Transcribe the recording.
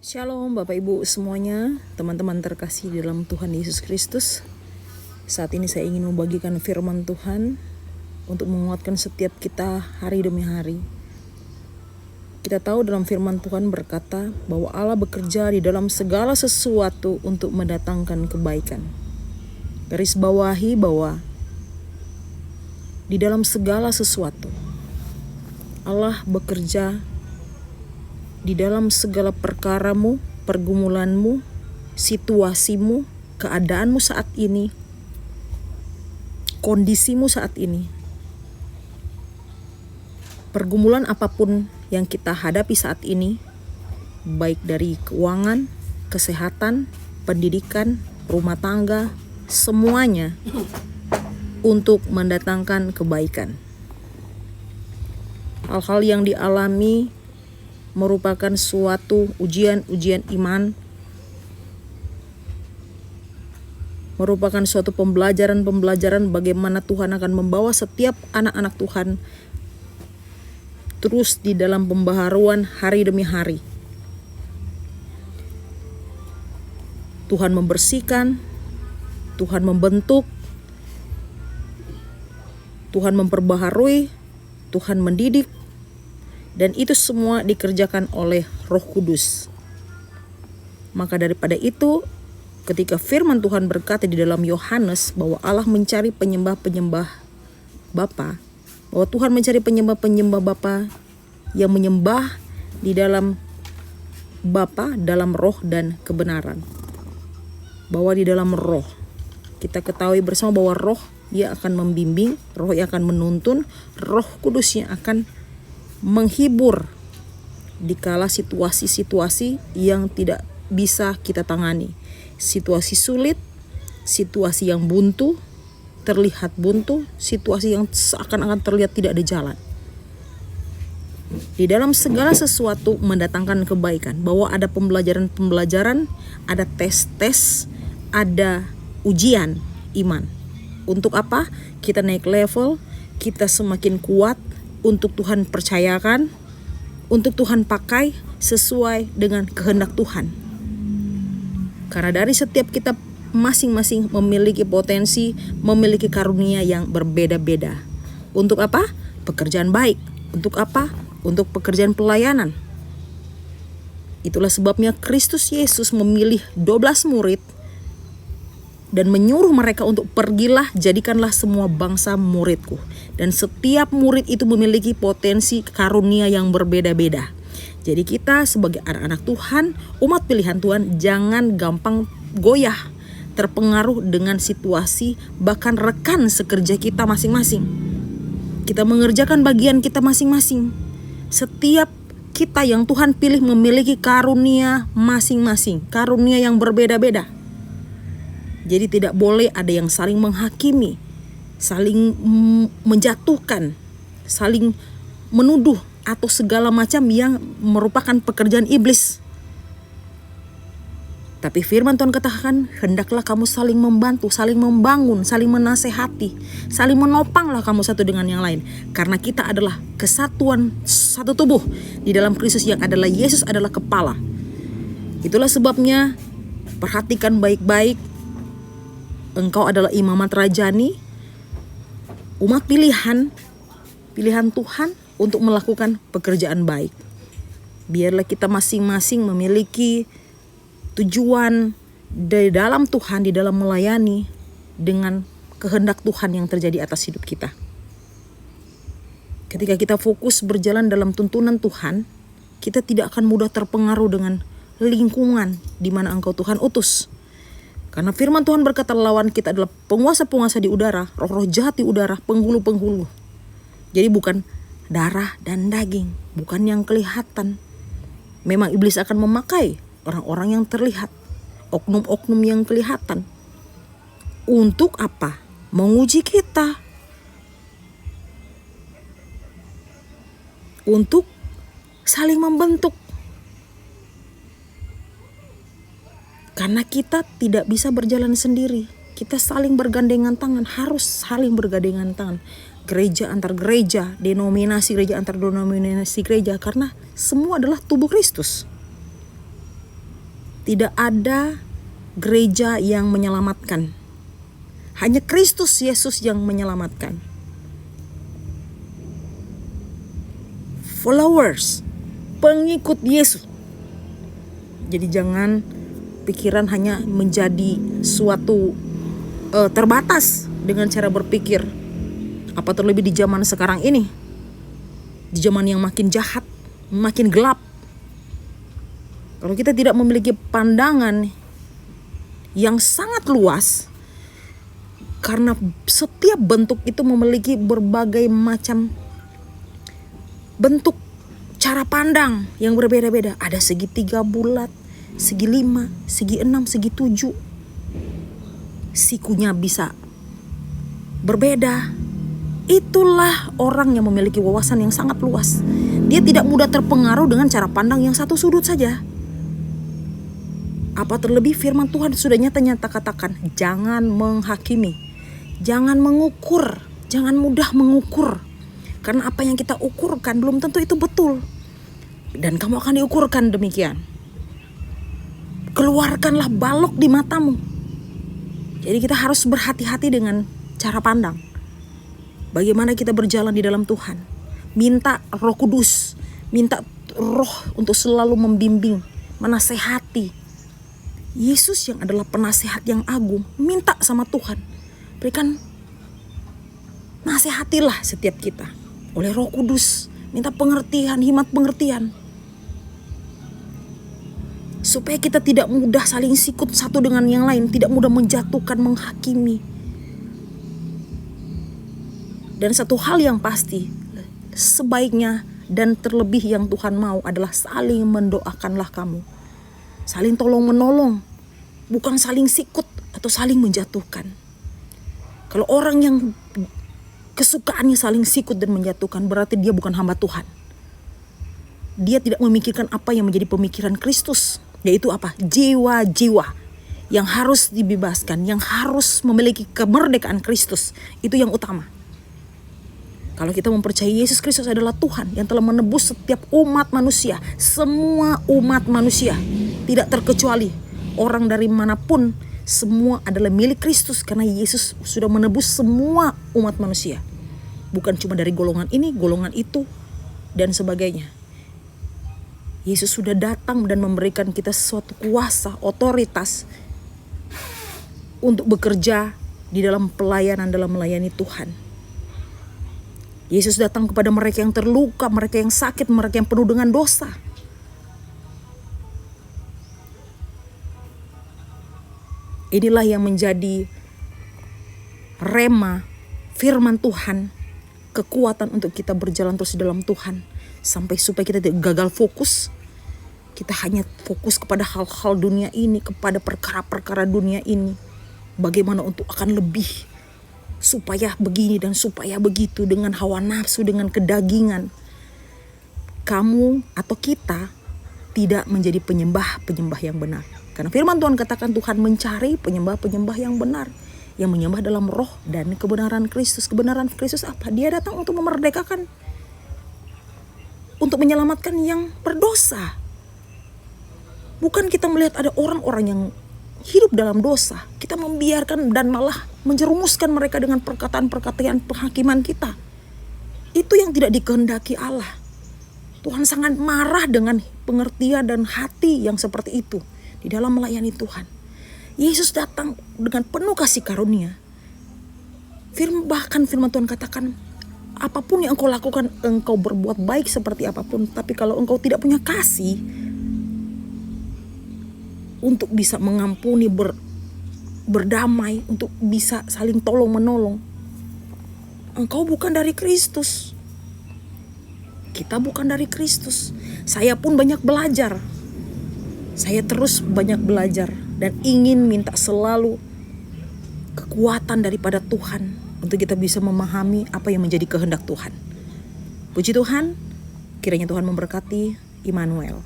Shalom Bapak Ibu semuanya, teman-teman terkasih di dalam Tuhan Yesus Kristus. Saat ini saya ingin membagikan firman Tuhan untuk menguatkan setiap kita hari demi hari. Kita tahu dalam firman Tuhan berkata bahwa Allah bekerja di dalam segala sesuatu untuk mendatangkan kebaikan. Garis bawahi bahwa di dalam segala sesuatu Allah bekerja di dalam segala perkaramu, pergumulanmu, situasimu, keadaanmu saat ini, kondisimu saat ini. Pergumulan apapun yang kita hadapi saat ini, baik dari keuangan, kesehatan, pendidikan, rumah tangga, semuanya untuk mendatangkan kebaikan. Hal-hal yang dialami merupakan suatu ujian-ujian iman, merupakan suatu pembelajaran bagaimana Tuhan akan membawa setiap anak-anak Tuhan terus di dalam pembaharuan hari demi hari. Tuhan membersihkan, Tuhan membentuk, Tuhan memperbaharui, Tuhan mendidik, dan itu semua dikerjakan oleh Roh Kudus. Maka daripada itu, ketika firman Tuhan berkata di dalam Yohanes bahwa Allah mencari penyembah-penyembah Bapa, bahwa Tuhan mencari penyembah-penyembah Bapa yang menyembah di dalam Bapa, dalam roh dan kebenaran. Bahwa di dalam roh, kita ketahui bersama bahwa roh Dia akan membimbing, roh yang akan menuntun, Roh Kudus yang akan menghibur di kala situasi-situasi yang tidak bisa kita tangani. Situasi sulit, situasi yang buntu, terlihat buntu, situasi yang seakan-akan terlihat tidak ada jalan. Di dalam segala sesuatu mendatangkan kebaikan, bahwa ada pembelajaran-pembelajaran, ada tes-tes, ada ujian iman. Untuk apa? Kita naik level, kita semakin kuat, untuk Tuhan percayakan, untuk Tuhan pakai sesuai dengan kehendak Tuhan. Karena dari setiap kita masing-masing memiliki potensi, memiliki karunia yang berbeda-beda. Untuk apa? Pekerjaan baik. Untuk apa? Untuk pekerjaan pelayanan. Itulah sebabnya Kristus Yesus memilih 12 murid dan menyuruh mereka untuk pergilah, jadikanlah semua bangsa muridku. Dan setiap murid itu memiliki potensi karunia yang berbeda-beda. Jadi kita sebagai anak-anak Tuhan, umat pilihan Tuhan, jangan gampang goyah, terpengaruh dengan situasi, bahkan rekan sekerja kita masing-masing. Kita mengerjakan bagian kita masing-masing. Setiap kita yang Tuhan pilih memiliki karunia masing-masing, karunia yang berbeda-beda. Jadi tidak boleh ada yang saling menghakimi, saling menjatuhkan, saling menuduh atau segala macam yang merupakan pekerjaan iblis. Tapi firman Tuhan katakan, hendaklah kamu saling membantu, saling membangun, saling menasehati, saling menopanglah kamu satu dengan yang lain. Karena kita adalah kesatuan satu tubuh di dalam Kristus yang adalah Yesus adalah kepala. Itulah sebabnya perhatikan baik-baik. Engkau adalah imamat rajani, umat pilihan Tuhan untuk melakukan pekerjaan baik. Biarlah kita masing-masing memiliki tujuan di dalam Tuhan, di dalam melayani dengan kehendak Tuhan yang terjadi atas hidup kita. Ketika kita fokus berjalan dalam tuntunan Tuhan, kita tidak akan mudah terpengaruh dengan lingkungan di mana engkau Tuhan utus. Karena firman Tuhan berkata lawan kita adalah penguasa-penguasa di udara, roh-roh jahat di udara, penghulu-penghulu. Jadi bukan darah dan daging, bukan yang kelihatan. Memang iblis akan memakai orang-orang yang terlihat, oknum-oknum yang kelihatan. Untuk apa? Menguji kita. Untuk saling membentuk. Karena kita tidak bisa berjalan sendiri. Kita saling bergandengan tangan, harus saling bergandengan tangan. Gereja antar gereja, denominasi gereja antar denominasi gereja, karena semua adalah tubuh Kristus. Tidak ada gereja yang menyelamatkan. Hanya Kristus Yesus yang menyelamatkan. Followers, pengikut Yesus. Jadi jangan pikiran hanya menjadi suatu terbatas dengan cara berpikir. Apa terlebih di zaman sekarang ini. Di zaman yang makin jahat, makin gelap. Kalau kita tidak memiliki pandangan yang sangat luas, karena setiap bentuk itu memiliki berbagai macam bentuk cara pandang yang berbeda-beda. Ada segitiga bulat, segi 5, segi 6, segi 7. Sikunya bisa berbeda. Itulah orang yang memiliki wawasan yang sangat luas. Dia tidak mudah terpengaruh dengan cara pandang yang satu sudut saja. Apa terlebih firman Tuhan sudah nyata-nyata katakan, jangan menghakimi, jangan mengukur, jangan mudah mengukur. Karena apa yang kita ukurkan belum tentu itu betul. Dan kamu akan diukurkan demikian. Keluarkanlah balok di matamu. Jadi kita harus berhati-hati dengan cara pandang. Bagaimana kita berjalan di dalam Tuhan. Minta Roh Kudus, minta Roh untuk selalu membimbing, menasehati. Yesus yang adalah penasehat yang agung, minta sama Tuhan. Berikan, nasihatilah setiap kita oleh Roh Kudus. Minta pengertian, hikmat pengertian. Supaya kita tidak mudah saling sikut satu dengan yang lain, tidak mudah menjatuhkan, menghakimi. Dan satu hal yang pasti, sebaiknya dan terlebih yang Tuhan mau adalah saling mendoakanlah kamu. Saling tolong menolong, bukan saling sikut atau saling menjatuhkan. Kalau orang yang kesukaannya saling sikut dan menjatuhkan, berarti dia bukan hamba Tuhan. Dia tidak memikirkan apa yang menjadi pemikiran Kristus, yaitu apa? Jiwa-jiwa yang harus dibebaskan, yang harus memiliki kemerdekaan Kristus. Itu yang utama. Kalau kita mempercayai Yesus Kristus adalah Tuhan yang telah menebus setiap umat manusia, semua umat manusia, tidak terkecuali orang dari manapun, semua adalah milik Kristus karena Yesus sudah menebus semua umat manusia. Bukan cuma dari golongan ini, golongan itu, dan sebagainya. Yesus sudah datang dan memberikan kita sesuatu kuasa, otoritas untuk bekerja di dalam pelayanan, dalam melayani Tuhan. Yesus datang kepada mereka yang terluka, mereka yang sakit, mereka yang penuh dengan dosa. Inilah yang menjadi rema firman Tuhan, kekuatan untuk kita berjalan terus di dalam Tuhan. Supaya kita tidak gagal fokus. Kita hanya fokus kepada hal-hal dunia ini, kepada perkara-perkara dunia ini. Bagaimana untuk akan lebih, supaya begini dan supaya begitu, dengan hawa nafsu, dengan kedagingan. Kamu atau kita tidak menjadi penyembah-penyembah yang benar. Karena firman Tuhan katakan Tuhan mencari penyembah-penyembah yang benar, yang menyembah dalam roh dan kebenaran Kristus. Kebenaran Kristus apa? Dia datang untuk memerdekakan, untuk menyelamatkan yang berdosa. Bukan kita melihat ada orang-orang yang hidup dalam dosa, kita membiarkan dan malah menjerumuskan mereka dengan perkataan-perkataan penghakiman kita. Itu yang tidak dikehendaki Allah. Tuhan sangat marah dengan pengertian dan hati yang seperti itu di dalam melayani Tuhan. Yesus datang dengan penuh kasih karunia. Bahkan firman Tuhan katakan, apapun yang engkau lakukan, engkau berbuat baik seperti apapun, tapi kalau engkau tidak punya kasih untuk bisa mengampuni, berdamai, untuk bisa saling tolong menolong, engkau bukan dari Kristus. Kita bukan dari Kristus. Saya pun banyak belajar. Saya terus banyak belajar dan ingin minta selalu kekuatan daripada Tuhan untuk kita bisa memahami apa yang menjadi kehendak Tuhan. Puji Tuhan, kiranya Tuhan memberkati. Immanuel.